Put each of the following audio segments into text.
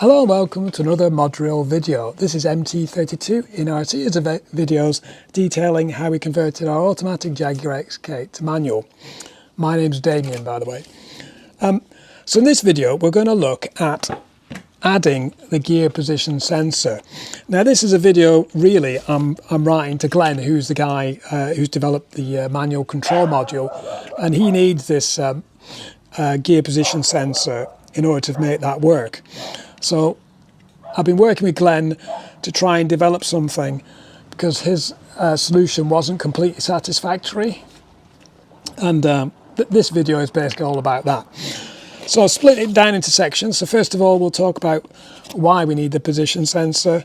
Hello and welcome to another Modurol video. This is MT32 in our series of videos detailing how we converted our automatic Jaguar XK8 to manual. My name's Damien, by the way. So in this video we're going to look at adding the gear position sensor. Now this is a video really I'm writing to Glenn, who's the guy who's developed the manual control module, and he needs this gear position sensor in order to make that work. So I've been working with Glenn to try and develop something because his solution wasn't completely satisfactory, and this video is basically all about that. So I'll split it down into sections. So first of all we'll talk about why we need the position sensor,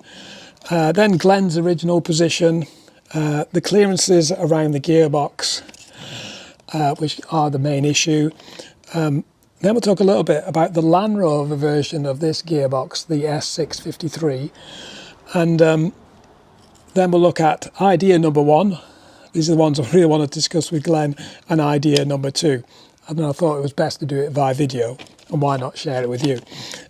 then Glenn's original position, the clearances around the gearbox, which are the main issue. Then we'll talk a little bit about the Land Rover version of this gearbox, the S6-53, and then we'll look at idea number one. These are the ones I really want to discuss with Glenn, and idea number two. And then I thought it was best to do it via video, and why not share it with you.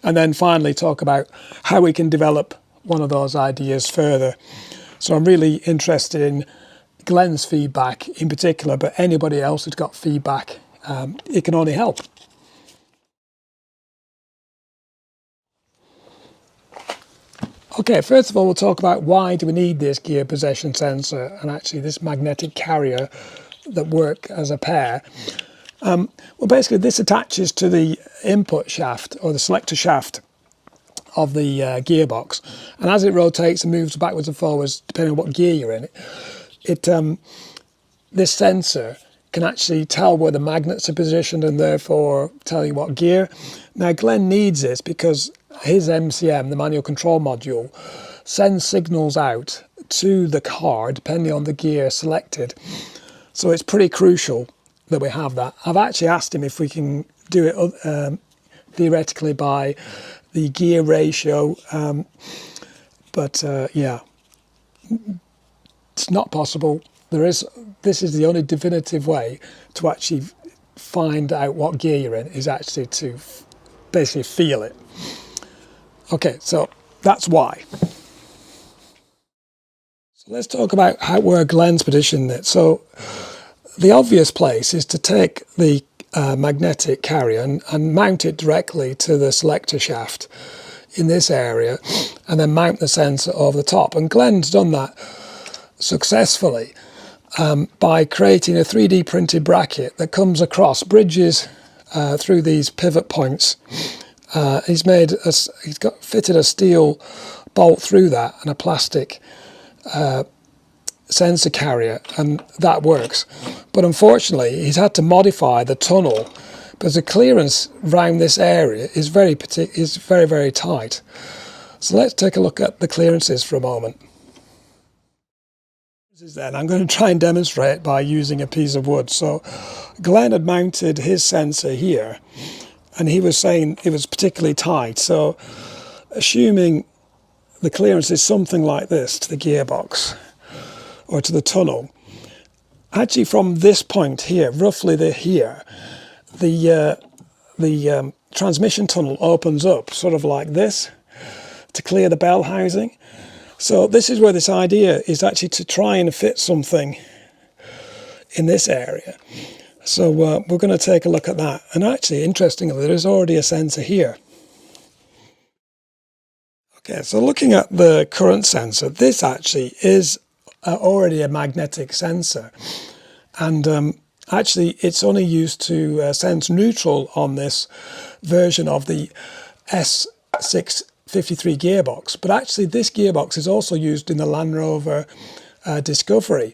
And then finally talk about how we can develop one of those ideas further. So I'm really interested in Glenn's feedback in particular, but anybody else who's got feedback, it can only help. Okay, first of all, we'll talk about why do we need this gear position sensor and actually this magnetic carrier that work as a pair. Well, basically this attaches to the input shaft or the selector shaft of the gearbox, and as it rotates and moves backwards and forwards, depending on what gear you're in, this sensor can actually tell where the magnets are positioned and therefore tell you what gear. Now Glenn needs this because his MCM, the manual control module, sends signals out to the car depending on the gear selected. So it's pretty crucial that we have that. I've actually asked him if we can do it theoretically by the gear ratio, but yeah, it's not possible. This is the only definitive way to actually find out what gear you're in, is actually to basically feel it. Okay, so that's why. So let's talk about where Glenn's positioned it. So the obvious place is to take the magnetic carrier and mount it directly to the selector shaft in this area, and then mount the sensor over the top. And Glenn's done that successfully by creating a 3D printed bracket that comes across, bridges through these pivot points. He's got fitted a steel bolt through that and a plastic sensor carrier, and that works. But unfortunately he's had to modify the tunnel because the clearance around this area is very tight. So let's take a look at the clearances for a moment. Then I'm going to try and demonstrate by using a piece of wood. So Glenn had mounted his sensor here, and he was saying it was particularly tight. So assuming the clearance is something like this to the gearbox or to the tunnel, actually from this point here, roughly here, the transmission tunnel opens up sort of like this to clear the bell housing. So this is where this idea is actually to try and fit something in this area. So we're going to take a look at that. And actually, interestingly, there is already a sensor here. Okay, so looking at the current sensor, this actually is already a magnetic sensor. And actually, it's only used to sense neutral on this version of the S6-53 gearbox. But actually, this gearbox is also used in the Land Rover Discovery,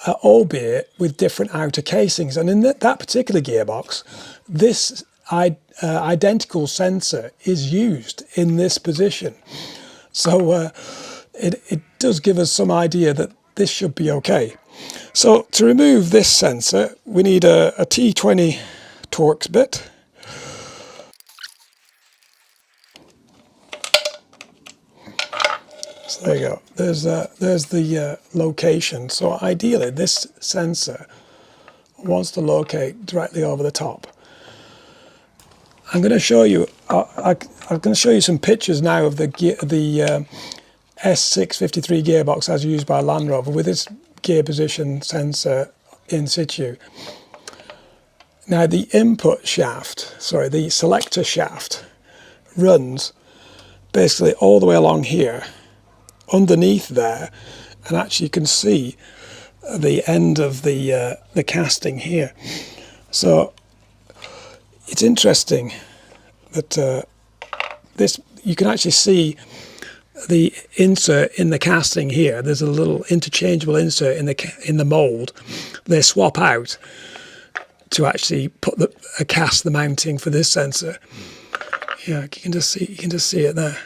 albeit with different outer casings. And in that particular gearbox, this identical sensor is used in this position. So it does give us some idea that this should be okay. So to remove this sensor, we need a T20 Torx bit. So there you go. There's the location. So ideally, this sensor wants to locate directly over the top. I'm going to show you. I'm going to show you some pictures now of the S6-53 gearbox as used by Land Rover with its gear position sensor in situ. Now the the selector shaft runs basically all the way along here, underneath there, and actually you can see the end of the casting here. So it's interesting that this, you can actually see the insert in the casting here. There's a little interchangeable insert in the mould. They swap out to actually put cast the mounting for this sensor. Yeah, you can just see it there.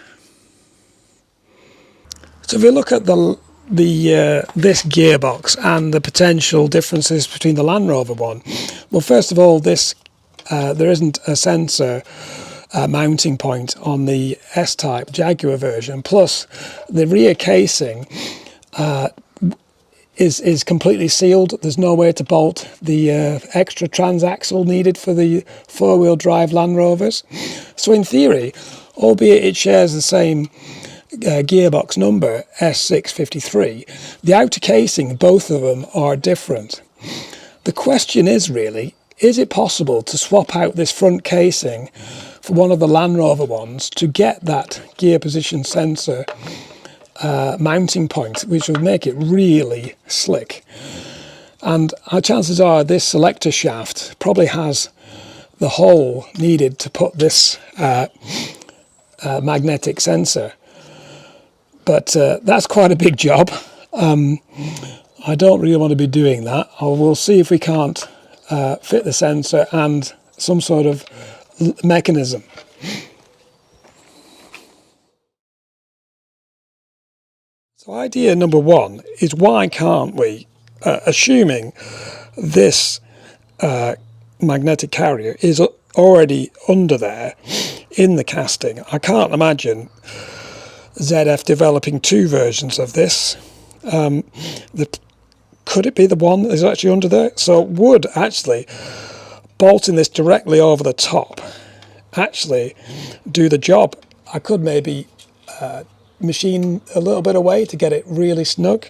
So if you look at this gearbox and the potential differences between the Land Rover one, well, first of all, this there isn't a sensor mounting point on the S-Type Jaguar version. Plus, the rear casing is completely sealed. There's no way to bolt the extra transaxle needed for the four-wheel drive Land Rovers. So in theory, albeit it shares the same gearbox number, S6-53, the outer casing, both of them are different. The question is really, is it possible to swap out this front casing for one of the Land Rover ones to get that gear position sensor mounting point, which would make it really slick? And our chances are this selector shaft probably has the hole needed to put this magnetic sensor. But that's quite a big job. I don't really want to be doing that. We'll see if we can't fit the sensor and some sort of mechanism. So idea number one is, why can't we, assuming this magnetic carrier is already under there in the casting, I can't imagine ZF developing two versions of this. Could it be the one that is actually under there? So would actually bolting this directly over the top actually do the job? I could maybe machine a little bit away to get it really snug.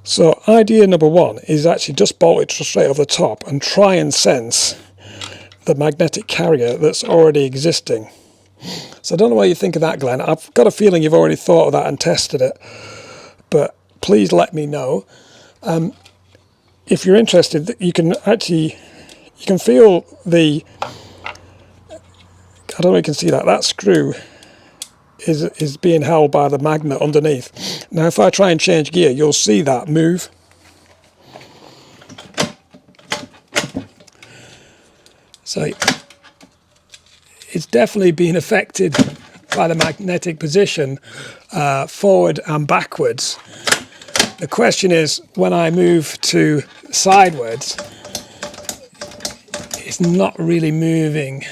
So idea number one is actually just bolt it straight over the top and try and sense the magnetic carrier that's already existing. So I don't know what you think of that, Glenn. I've got a feeling you've already thought of that and tested it, but please let me know. If you're interested, you can feel the, I don't know if you can see that screw is being held by the magnet underneath. Now if I try and change gear, you'll see that move. So it's definitely been affected by the magnetic position forward and backwards. The question is, when I move to sidewards, it's not really moving.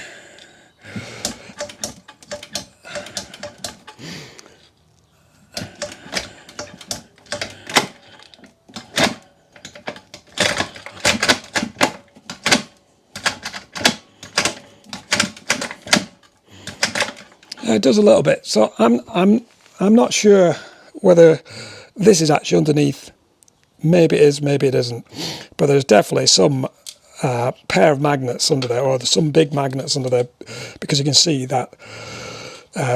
It does a little bit. So I'm not sure whether this is actually underneath. Maybe it is, maybe it isn't. But there's definitely some pair of magnets under there, or there's some big magnets under there, because you can see that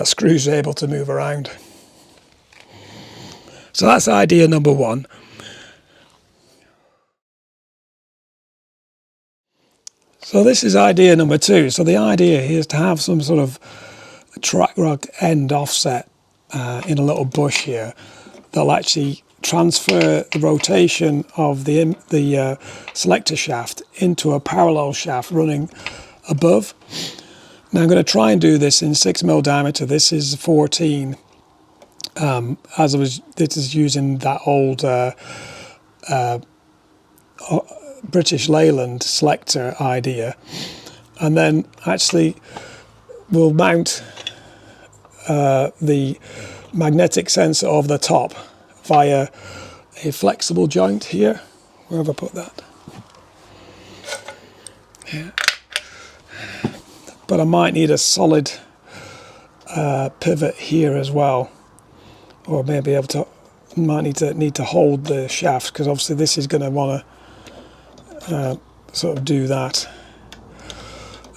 screws are able to move around. So that's idea number one. So this is idea number two. So the idea here is to have some sort of track rod end offset in a little bush here that'll actually transfer the rotation of the selector shaft into a parallel shaft running above. Now I'm going to try and do this in 6mm diameter. This is 14. This is using that old British Leyland selector idea, and then actually we'll mount the magnetic sensor over the top via a flexible joint here. Where have I put that? Yeah. But I might need a solid pivot here as well, or maybe able to might need to hold the shaft, because obviously this is going to want to sort of do that,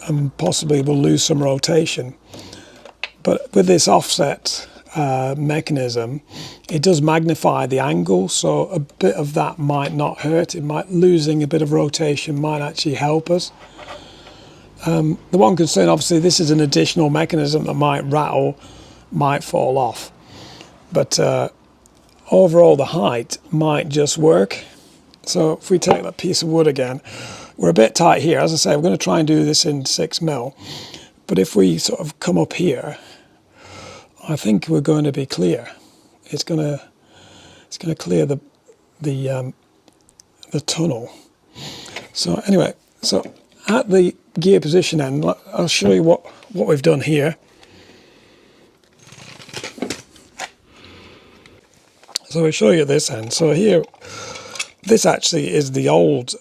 and possibly we'll lose some rotation. But with this offset mechanism, it does magnify the angle, so a bit of that might not hurt. It might, losing a bit of rotation might actually help us. The one concern, obviously, this is an additional mechanism that might rattle, might fall off, but overall the height might just work. So if we take that piece of wood again, we're a bit tight here. As I say, we're going to try and do this in 6mm, but if we sort of come up here, I think we're going to be clear. It's going to clear the tunnel. So anyway, so at the gear position end, I'll show you what we've done here. So I'll show you this end. So here, this actually is the old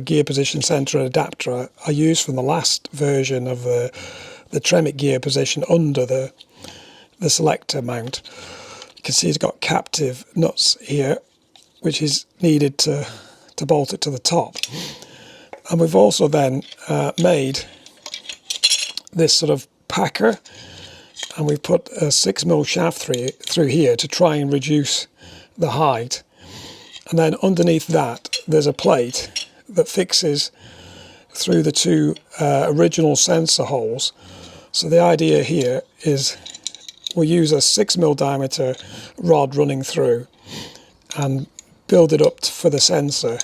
gear position center adapter I used from the last version of the Tremec gear position under the selector mount. You can see it's got captive nuts here, which is needed to bolt it to the top. And we've also then made this sort of packer, and we've put a 6mm shaft through here to try and reduce the height. And then underneath that there's a plate that fixes through the two original sensor holes. So the idea here is we'll use a 6mm diameter rod running through and build it up for the sensor,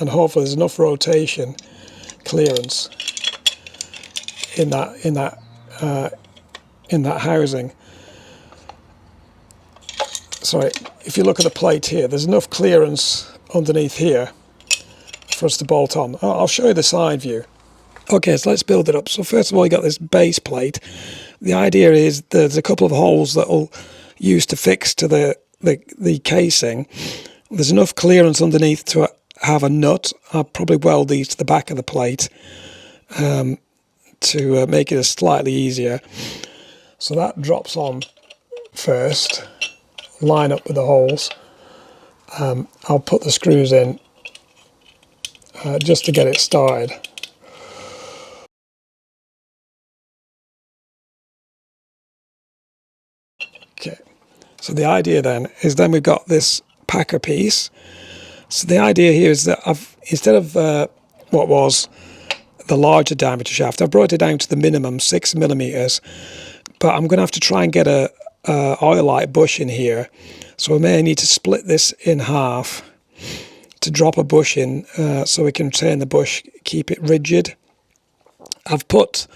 and hopefully there's enough rotation clearance in that housing. Sorry, if you look at the plate here, there's enough clearance underneath here for us to bolt on. I'll show you the side view. Okay, so let's build it up. So first of all, you got this base plate. The idea is there's a couple of holes that will use to fix to the casing. There's enough clearance underneath to have a nut. I'll probably weld these to the back of the plate to make it slightly easier. So that drops on first, line up with the holes. I'll put the screws in just to get it started. Okay, so the idea then is we've got this packer piece. So the idea here is that instead of what was the larger diameter shaft, I've brought it down to the minimum 6mm, but I'm going to have to try and get a oil-light bush in here. So we may need to split this in half to drop a bush in so we can retain the bush, keep it rigid. I've put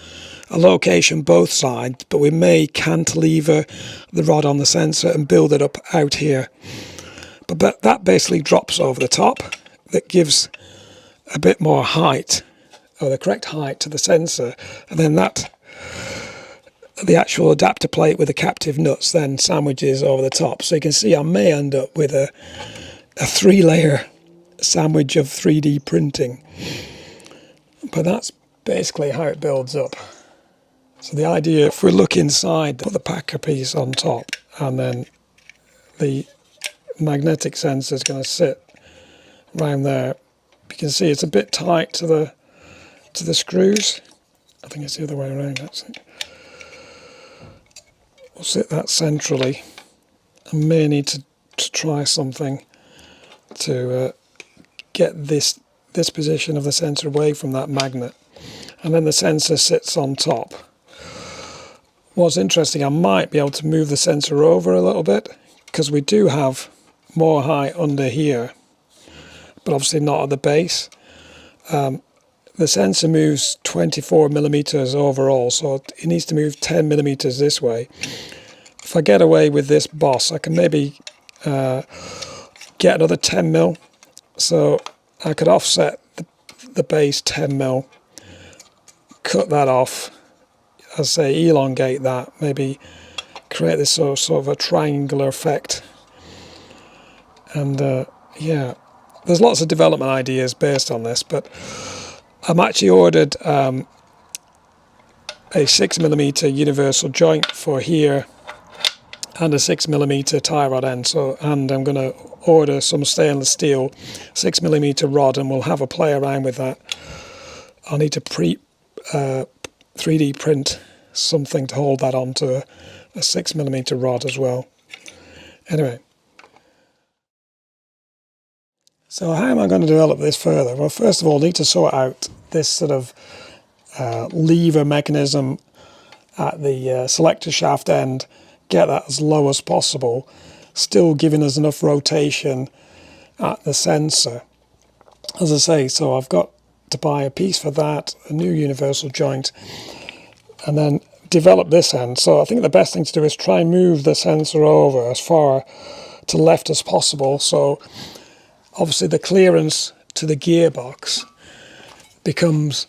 a location both sides, but we may cantilever the rod on the sensor and build it up out here. But that basically drops over the top. That gives a bit more height, or the correct height to the sensor, and then the actual adapter plate with the captive nuts then sandwiches over the top. So you can see I may end up with a 3-layer sandwich of 3D printing. But that's basically how it builds up. So the idea, if we look inside, put the packer piece on top, and then the magnetic sensor is going to sit around there. You can see it's a bit tight to the screws. I think it's the other way around actually. We'll sit that centrally. I may need to try something to get this position of the sensor away from that magnet, and then the sensor sits on top. What's interesting, I might be able to move the sensor over a little bit, because we do have more height under here, but obviously not at the base. The sensor moves 24mm overall, so it needs to move 10mm this way. If I get away with this boss, I can maybe get another 10mm, so I could offset the base 10mm, cut that off, as I say, elongate that, maybe create this sort of a triangular effect. And yeah, there's lots of development ideas based on this, but I'm actually ordered a 6mm universal joint for here and a 6mm tie rod end. And I'm going to order some stainless steel 6mm rod, and we'll have a play around with that. I'll need to 3D print something to hold that onto a 6mm rod as well. Anyway, so how am I going to develop this further? Well, first of all, I need to sort out this sort of lever mechanism at the selector shaft end, get that as low as possible, still giving us enough rotation at the sensor. As I say, so I've got to buy a piece for that, a new universal joint, and then develop this end. So I think the best thing to do is try and move the sensor over as far to left as possible, so obviously the clearance to the gearbox becomes